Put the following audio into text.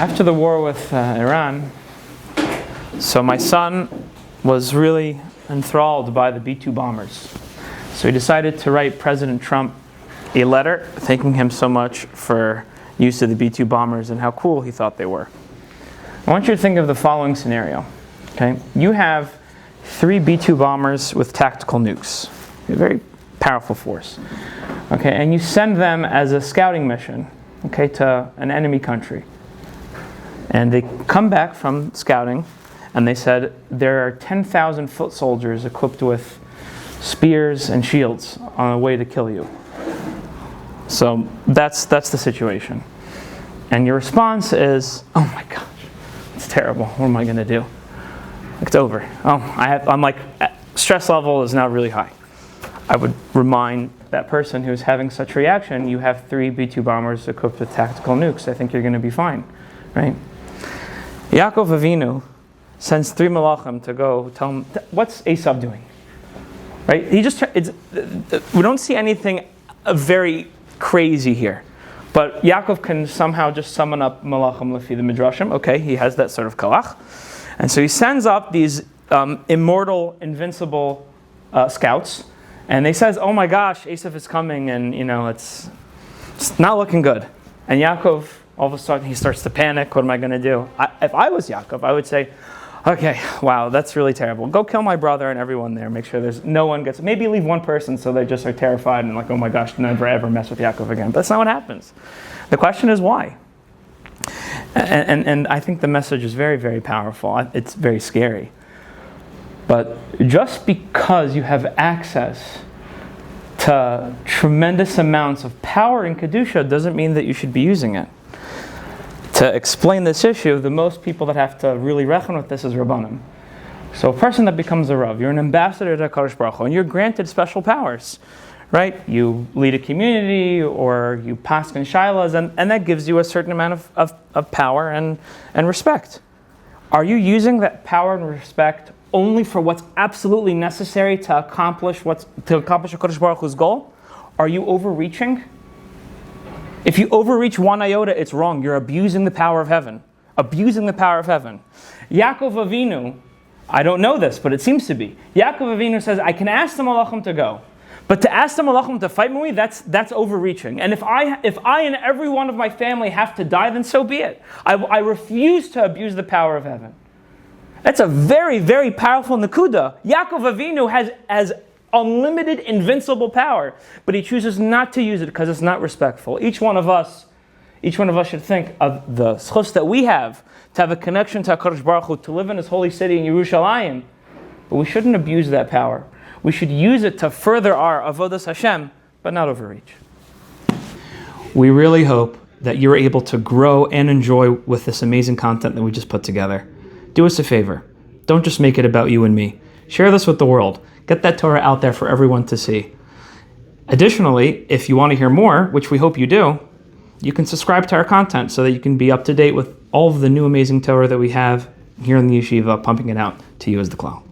After the war with Iran, so my son was really enthralled by the B-2 bombers. So he decided to write President Trump a letter thanking him so much for use of the B-2 bombers and how cool he thought they were. I want you to think of the following scenario. Okay, you have 3 B-2 bombers with tactical nukes, a very powerful force. Okay, and you send them as a scouting mission, okay, to an enemy country. And they come back from scouting, and they said there are 10,000 foot soldiers equipped with spears and shields on the way to kill you. So that's the situation. And your response is, oh my gosh, it's terrible. What am I going to do? It's over. I'm like, stress level is now really high. I would remind that person who's having such a reaction, you have 3 B-2 bombers equipped with tactical nukes. I think you're going to be fine, right? Yaakov Avinu sends 3 malachim to go tell him, what's Esav doing? Right? We don't see anything very crazy here. But Yaakov can somehow just summon up malachim lefi the midrashim. Okay, he has that sort of kalach. And so he sends up these immortal, invincible scouts. And they says, oh my gosh, Esav is coming, and it's not looking good. And Yaakov, all of a sudden, he starts to panic. What am I going to do? If I was Yaakov, I would say, okay, wow, that's really terrible. Go kill my brother and everyone there. Make sure there's no one gets. Maybe leave one person so they just are terrified and like, oh my gosh, never ever mess with Yaakov again. But that's not what happens. The question is why. And I think the message is very, very powerful. It's very scary. But just because you have access to tremendous amounts of power in Kedusha doesn't mean that you should be using it. To explain this issue, the most people that have to really reckon with this is Rabbanim. So a person that becomes a Rav, you're an ambassador to HaKadosh Baruch Hu, and you're granted special powers, right? You lead a community, or you paskin shailas, and that gives you a certain amount of power and respect. Are you using that power and respect only for what's absolutely necessary to accomplish HaKadosh Baruch Hu's goal? Are you overreaching? If you overreach 1 iota, it's wrong. You're abusing the power of heaven. Abusing the power of heaven. Yaakov Avinu, I don't know this, but it seems to be. Yaakov Avinu says, I can ask the malachim to go. But to ask the malachim to fight me, that's overreaching. And if I and every one of my family have to die, then so be it. I refuse to abuse the power of heaven. That's a very, very powerful nakuda. Yaakov Avinu has unlimited, invincible power, but he chooses not to use it because it's not respectful. Each one of us should think of the schus that we have to have a connection to HaKadosh Baruch Hu, to live in His holy city in Yerushalayim. But we shouldn't abuse that power. We should use it to further our avodas Hashem, but not overreach. We really hope that you're able to grow and enjoy with this amazing content that we just put together. Do us a favor. Don't just make it about you and me. Share this with the world. Get that Torah out there for everyone to see. Additionally, if you want to hear more, which we hope you do, you can subscribe to our content so that you can be up to date with all of the new amazing Torah that we have here in the yeshiva, pumping it out to you as the klal.